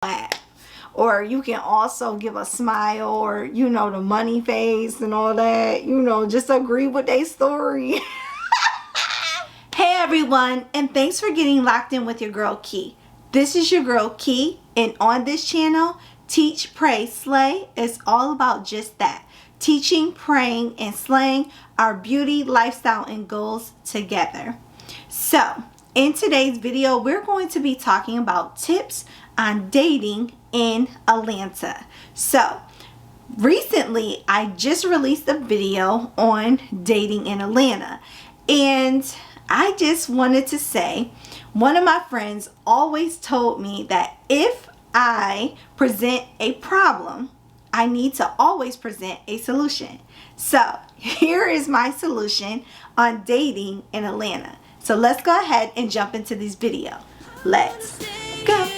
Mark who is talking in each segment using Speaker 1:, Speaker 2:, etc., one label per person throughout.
Speaker 1: laugh. Or you can also give a smile, or the money face and all that, just agree with their story. Hey everyone, and thanks for getting locked in with your girl Key. This is your girl Key, and on this channel, Teach, Pray, Slay is all about just that. Teaching, praying, and slaying our beauty, lifestyle, and goals together. So, in today's video, we're going to be talking about tips on dating in Atlanta. So, recently, I just released a video on dating in Atlanta, and I just wanted to say, one of my friends always told me that if I present a problem, I need to always present a solution. So here is my solution on dating in Atlanta. So let's go ahead and jump into this video. Let's go.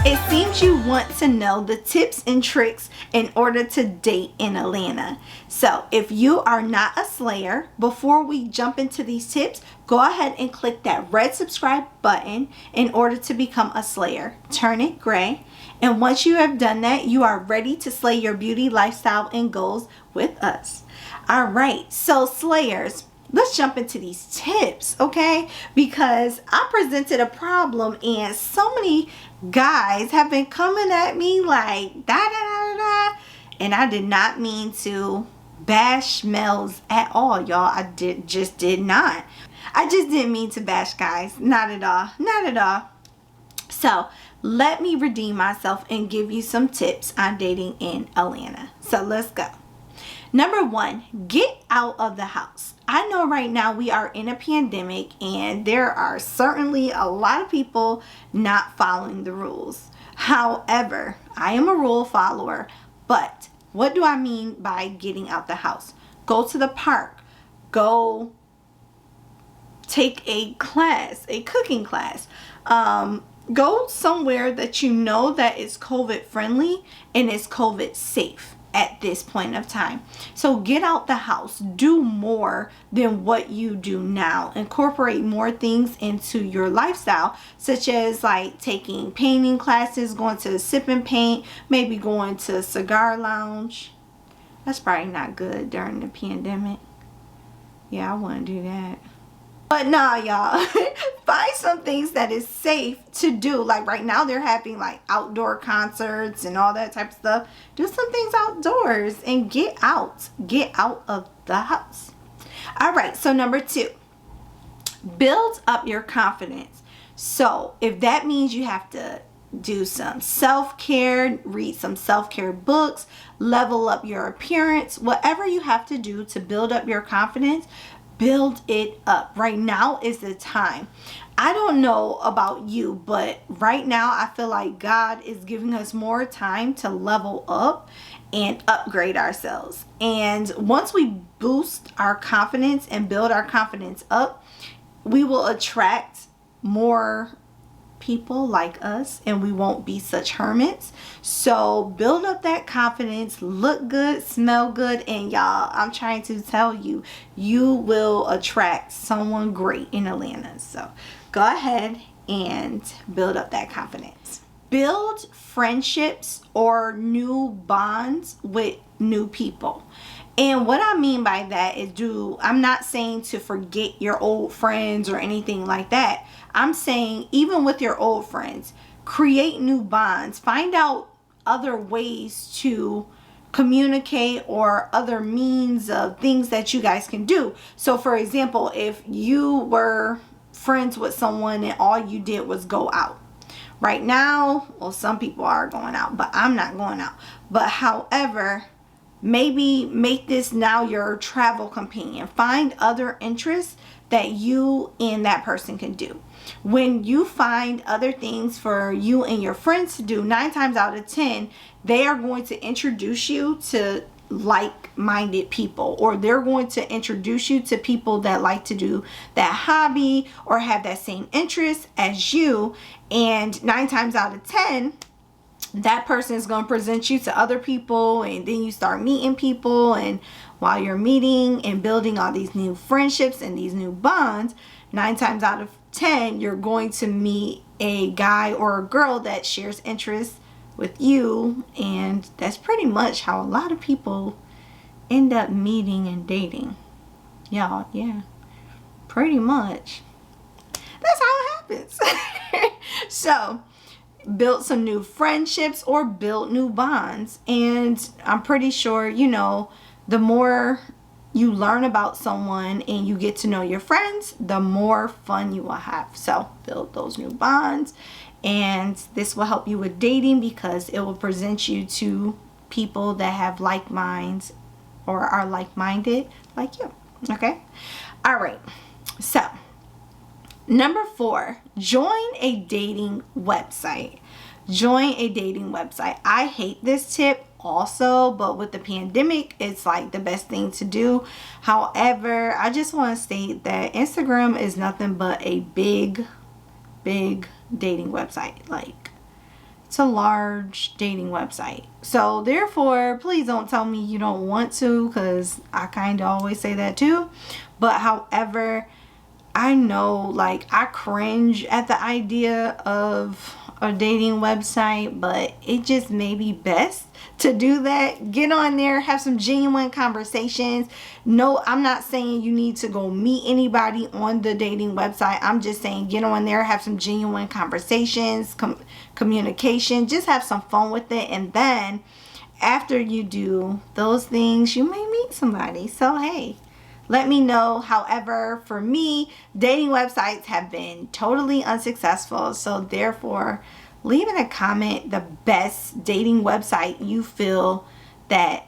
Speaker 1: It seems you want to know the tips and tricks in order to date in Atlanta. So if you are not a slayer, before we jump into these tips, go ahead and click that red subscribe button in order to become a slayer. Turn it gray. And once you have done that, you are ready to slay your beauty, lifestyle, and goals with us. All right, so slayers, let's jump into these tips, okay? Because I presented a problem and so many guys have been coming at me like da. And I did not mean to bash males at all, y'all. I just did not. I just didn't mean to bash guys. Not at all. Not at all. So let me redeem myself and give you some tips on dating in Atlanta. So let's go. Number one, get out of the house. I know right now we are in a pandemic and there are certainly a lot of people not following the rules. However, I am a rule follower, but what do I mean by getting out the house? Go to the park. Go take a class, a cooking class. Go somewhere that you know that is COVID friendly and is COVID safe at this point of time. So get out the house. Do more than what you do now. Incorporate more things into your lifestyle, such as like taking painting classes, going to sip and paint, maybe going to a cigar lounge. That's probably not good during the pandemic. Yeah, I wouldn't do that. But nah, y'all, find some things that is safe to do. Like right now they're having like outdoor concerts and all that type of stuff. Do some things outdoors and get out. Get out of the house. All right, so number two, build up your confidence. So if that means you have to do some self-care, read some self-care books, level up your appearance, whatever you have to do to build up your confidence, build it up. Right now is the time. I don't know about you, but right now I feel like God is giving us more time to level up and upgrade ourselves. And once we boost our confidence and build our confidence up, we will attract more people like us and we won't be such hermits. So build up that confidence, look good, smell good, and y'all, I'm trying to tell you, you will attract someone great in Atlanta. So go ahead and build up that confidence. Build friendships or new bonds with new people. And what I mean by that is I'm not saying to forget your old friends or anything like that. I'm saying even with your old friends, create new bonds. Find out other ways to communicate or other means of things that you guys can do. So for example, if you were friends with someone and all you did was go out. Right now, well, some people are going out, but I'm not going out. But however, maybe make this now your travel companion. Find other interests that you and that person can do. When you find other things for you and your friends to do, 9 times out of 10, they are going to introduce you to like-minded people, or they're going to introduce you to people that like to do that hobby or have that same interest as you. And 9 times out of 10, that person is going to present you to other people, and then you start meeting people, and while you're meeting and building all these new friendships and these new bonds, 9 times out of 10 you're going to meet a guy or a girl that shares interests with you, and that's pretty much how a lot of people end up meeting and dating. Y'all, yeah, pretty much that's how it happens. So built some new friendships or built new bonds, and I'm pretty sure, you know, the more you learn about someone and you get to know your friends, the more fun you will have. So build those new bonds, and this will help you with dating because it will present you to people that have like minds or are like-minded like you. Okay, all right, so number 4, join a dating website. Join a dating website. I hate this tip also, but with the pandemic, it's like the best thing to do. However, I just want to state that Instagram is nothing but a big dating website. Like, it's a large dating website. So therefore, please don't tell me you don't want to, because I kind of always say that too. But however, I know, like, I cringe at the idea of a dating website, but it just may be best to do that. Get on there, have some genuine conversations. No, I'm not saying you need to go meet anybody on the dating website. I'm just saying get on there, have some genuine conversations, communication, just have some fun with it. And then after you do those things, you may meet somebody. So hey, let me know. However, for me, dating websites have been totally unsuccessful. So therefore, leave in a comment the best dating website you feel that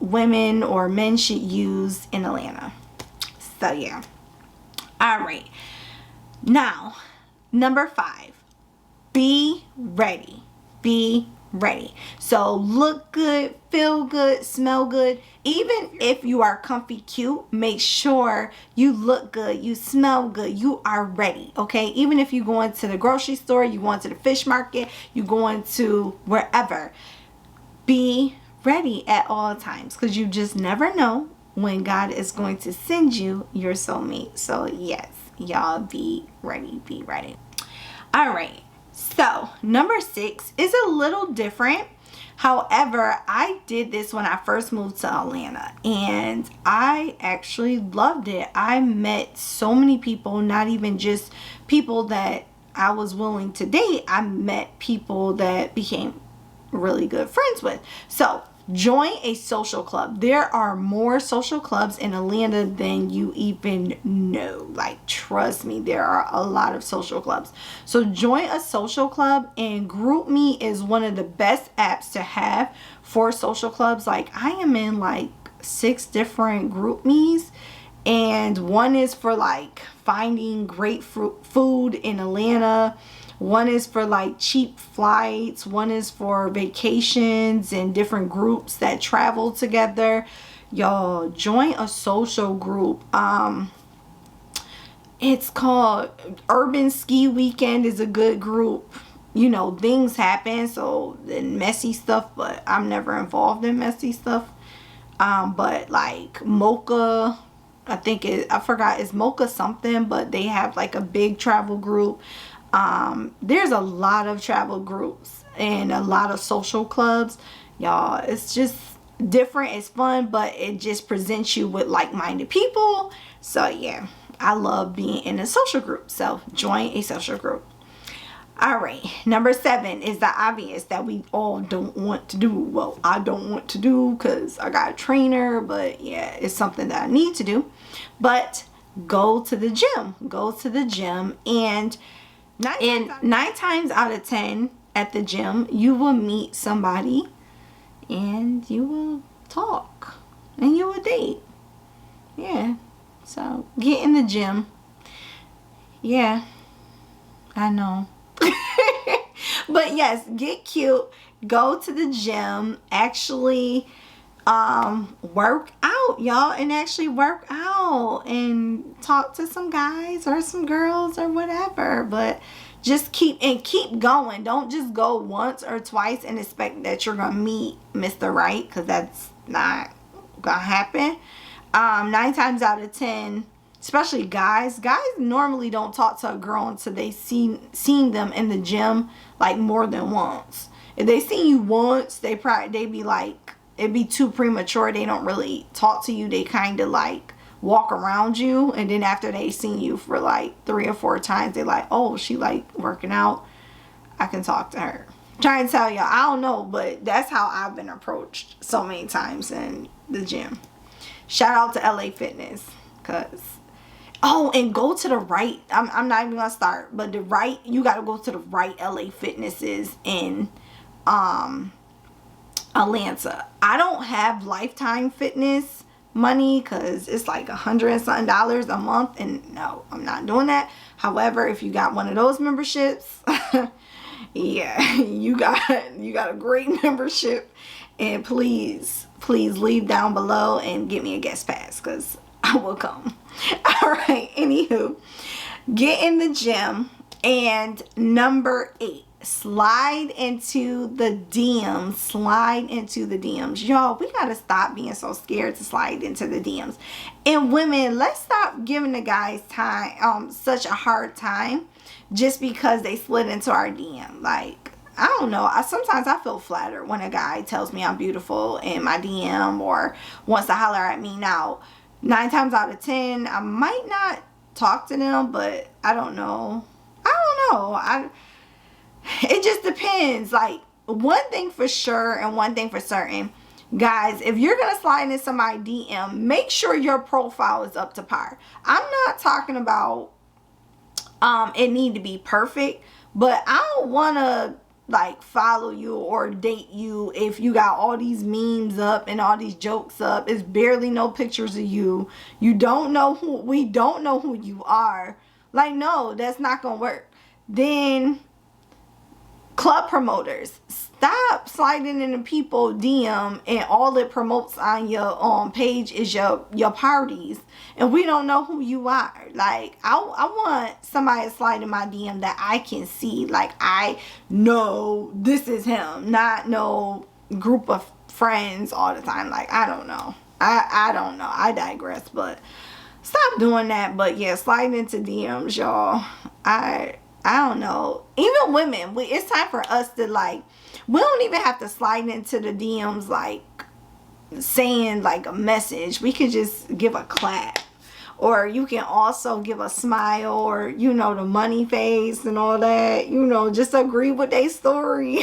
Speaker 1: women or men should use in Atlanta. So yeah. All right. Now, number 5, be ready. Be ready. So look good, feel good, smell good. Even if you are comfy cute, make sure you look good, you smell good, you are ready. Okay, even if you go into the grocery store, you go into the fish market, you go into wherever, be ready at all times, because you just never know when God is going to send you your soulmate. So yes, y'all, be ready, be ready. All right, so number 6 is a little different. However, I did this when I first moved to Atlanta, and I actually loved it. I met so many people, not even just people that I was willing to date. I met people that became really good friends with. So join a social club. There are more social clubs in Atlanta than you even know. Like, trust me, there are a lot of social clubs. So join a social club, and GroupMe is one of the best apps to have for social clubs. Like, I am in like 6 different GroupMes, and one is for like finding great food in Atlanta. One is for like cheap flights. One is for vacations and different groups that travel together. Y'all, join a social group. It's called Urban Ski Weekend is a good group. You know, things happen, so then messy stuff, but I'm never involved in messy stuff. But like Mocha, I forgot, it's Mocha something, but they have like a big travel group. There's a lot of travel groups and a lot of social clubs, y'all. It's just different, it's fun, but it just presents you with like-minded people. So yeah, I love being in a social group. So join a social group. All right, number 7 is the obvious that we all don't want to do. Well, I don't want to do because I got a trainer, but yeah, it's something that I need to do. But go to the gym. Go to the gym, and 9 times out of 10 at the gym, you will meet somebody and you will talk and you will date. Yeah, so get in the gym. Yeah, I know. But yes, get cute, go to the gym, actually work out, y'all, and actually work out and talk to some guys or some girls or whatever. But Just keep going. Don't just go once or twice and expect that you're gonna meet Mr. Right, because that's not gonna happen. 9 times out of 10, especially guys normally don't talk to a girl until they seen them in the gym like more than once. If they seen you once, they be like, it'd be too premature. They don't really talk to you. They kind of like walk around you, and then after they seen you for like 3 or 4 times, they like, oh, she like working out, I can talk to her. I'm trying to tell y'all, I don't know, but that's how I've been approached so many times in the gym. Shout out to LA Fitness, cause and go to the right. I'm not even gonna start, but the right, you gotta go to the right LA Fitnesses in Atlanta. I don't have Lifetime Fitness money because it's like $100 and something a month, and no, I'm not doing that. However, if you got one of those memberships, yeah, you got a great membership, and please leave down below and get me a guest pass because I will come. All right, anywho, get in the gym. And number 8, slide into the DMs. Slide into the DMs. Y'all, we gotta stop being so scared to slide into the DMs. And women, let's stop giving the guys such a hard time just because they slid into our DM. Like, I don't know, sometimes I feel flattered when a guy tells me I'm beautiful in my DM or wants to holler at me. Now, 9 times out of 10, I might not talk to them, but I don't know. It just depends. Like, one thing for sure and one thing for certain, guys, if you're gonna slide into my DM, make sure your profile is up to par. I'm not talking about it need to be perfect, but I don't want to like follow you or date you if you got all these memes up and all these jokes up. It's barely no pictures of you. We don't know who you are. Like, no, that's not gonna work. Then club promoters, stop sliding into people DM and all it promotes on your page is your parties, and we don't know who you are. Like, I want somebody to slide in my DM that I can see, like, I know this is him, not no group of friends all the time. Like, I don't know. I don't know. I digress, but stop doing that. But yeah, sliding into DMs, y'all. I don't know. Even women, it's time for us to, like, we don't even have to slide into the DMs like saying like a message. We could just give a clap, or you can also give a smile, or the money face and all that. Just agree with their story.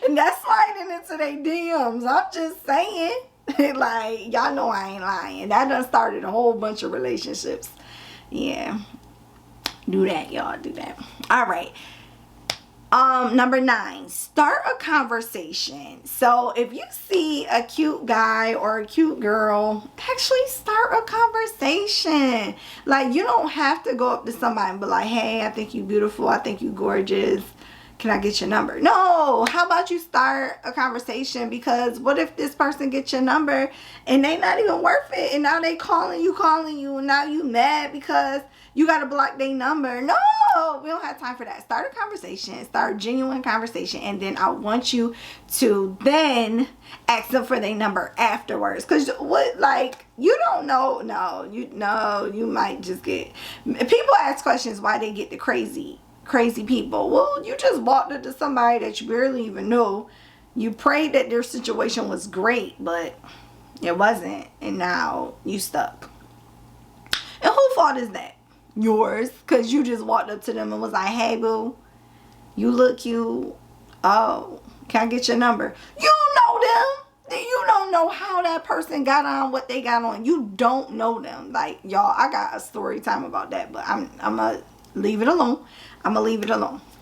Speaker 1: And that's sliding into their DMs. I'm just saying. Like, y'all know I ain't lying. That done started a whole bunch of relationships. Yeah. Do that, y'all. Do that. All right. Number 9, start a conversation. So if you see a cute guy or a cute girl, actually start a conversation. Like, you don't have to go up to somebody and be like, hey, I think you beautiful. I think you gorgeous. Can I get your number? No. How about you start a conversation? Because what if this person gets your number and they not even worth it, and now they calling you, and now you mad because you got to block their number? No, we don't have time for that. Start a conversation. Start a genuine conversation, and then I want you to then ask them for their number afterwards. Because you don't know. You might just get, people ask questions why they get the crazy people. Well, you just walked into somebody that you barely even know. You prayed that their situation was great, but it wasn't, and now you stuck. And whose fault is that? Yours, because you just walked up to them and was like, hey boo, you look cute. Oh, can I get your number? You don't know them. You don't know how that person got on, what they got on. You don't know them. Like, y'all, I got a story time about that, but I'm gonna leave it alone.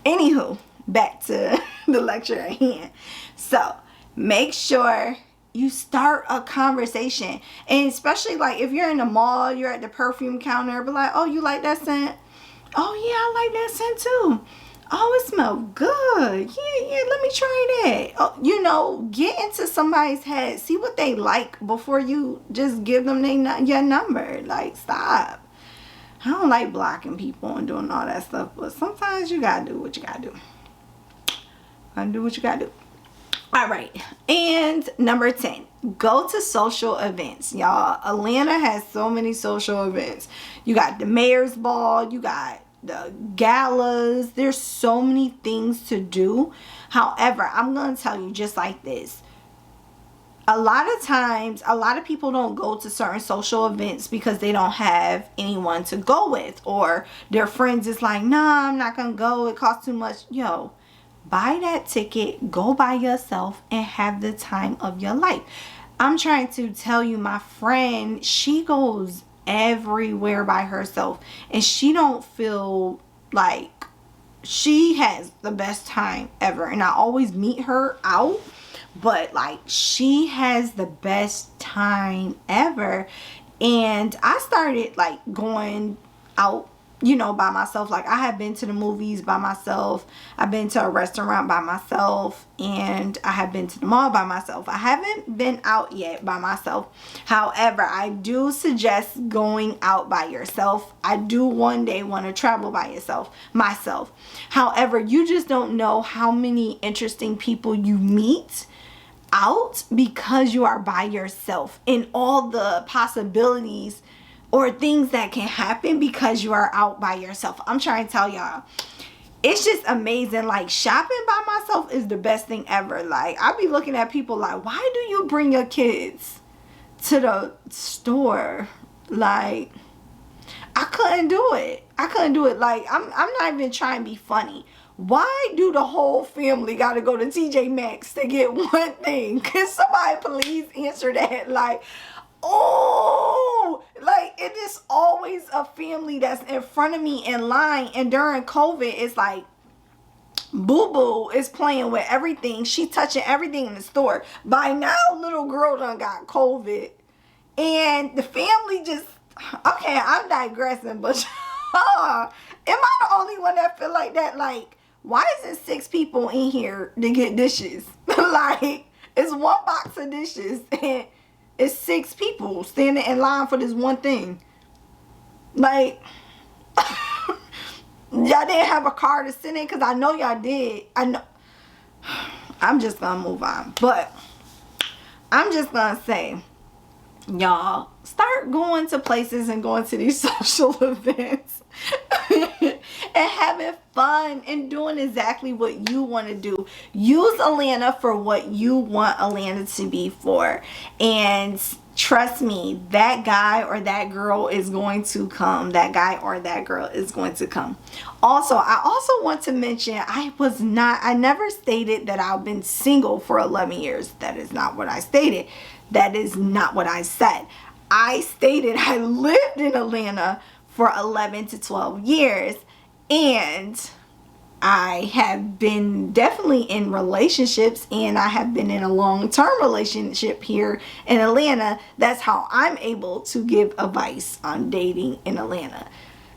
Speaker 1: Anywho, back to the lecture at hand. So make sure you start a conversation, and especially like if you're in the mall, you're at the perfume counter, but like, oh, you like that scent? Oh yeah, I like that scent too. Oh, it smells good. Yeah, let me try that. Oh, get into somebody's head, see what they like before you just give them your number. Like, stop. I don't like blocking people and doing all that stuff, but sometimes you gotta do what you gotta do. Gotta do what you gotta do. All right, and number 10, go to social events. Y'all, Atlanta has so many social events. You got the mayor's ball, you got the galas. There's so many things to do. However, I'm gonna tell you just like this. A lot of times, a lot of people don't go to certain social events because they don't have anyone to go with, or their friends is like, nah, I'm not gonna go, it costs too much. Yo, buy that ticket, go by yourself, and have the time of your life. I'm trying to tell you, my friend, she goes everywhere by herself, and she don't feel like she has the best time ever. And I always meet her out, but like, she has the best time ever. And I started like going out, you know, by myself. Like, I have been to the movies by myself, I've been to a restaurant by myself, and I have been to the mall by myself. I haven't been out yet by myself. However, I do suggest going out by yourself. I do one day want to travel by myself. However, you just don't know how many interesting people you meet out because you are by yourself, and all the possibilities or things that can happen because you are out by yourself. I'm trying to tell y'all, it's just amazing. Like, shopping by myself is the best thing ever. Like, I be looking at people like, why do you bring your kids to the store? Like, I couldn't do it. Like, I'm not even trying to be funny. Why do the whole family got to go to TJ Maxx to get one thing? Can somebody please answer that? Like, oh, like, it is always a family that's in front of me in line. And during COVID, it's like Boo Boo is playing with everything. She touching everything in the store. By now, little girl done got COVID, and the family just, okay, I'm digressing, but am I the only one that feel like that? Like, why is it 6 people in here to get dishes? Like, it's one box of dishes and it's 6 people standing in line for this one thing. Like, y'all didn't have a car to sit in? Because I know y'all did. I know. I'm just gonna move on. But I'm just gonna say, y'all, start going to places and going to these social events and having fun and doing exactly what you want to do. Use Atlanta for what you want Atlanta to be for. And trust me, that guy or that girl is going to come. That guy or that girl is going to come. Also, I also want to mention, I never stated that I've been single for 11 years. That is not what I stated. That is not what I said. I stated I lived in Atlanta for 11 to 12 years, and I have been definitely in relationships, and I have been in a long-term relationship here in Atlanta. That's how I'm able to give advice on dating in Atlanta.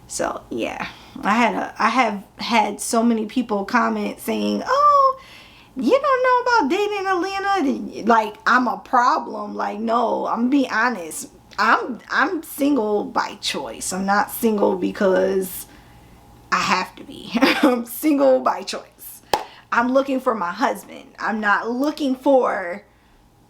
Speaker 1: So yeah, I have had so many people comment saying, oh, you don't know about dating in Atlanta, like I'm a problem. Like, no, I'm gonna be honest, I'm single by choice. I'm not single because I have to be. I'm single by choice. I'm looking for my husband. I'm not looking for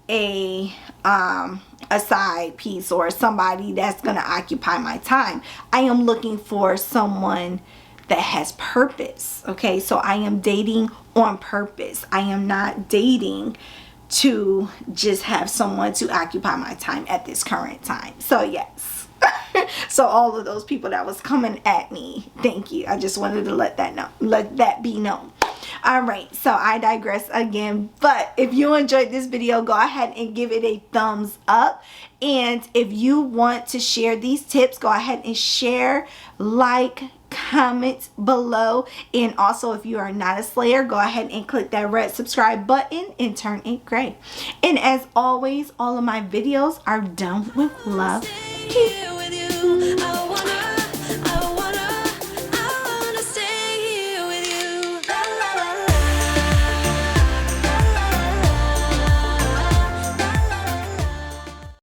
Speaker 1: a side piece or somebody that's gonna occupy my time. I am looking for someone that has purpose. Okay, so I am dating on purpose. I am not dating to just have someone to occupy my time at this current time. So yes. So all of those people that was coming at me, thank you. I just wanted to let that be known. All right, so I digress again, but if you enjoyed this video, go ahead and give it a thumbs up. And if you want to share these tips, go ahead and share, like, comment below. And also, if you are not a slayer, go ahead and click that red subscribe button and turn it gray. And as always, all of my videos are done with love. Peace.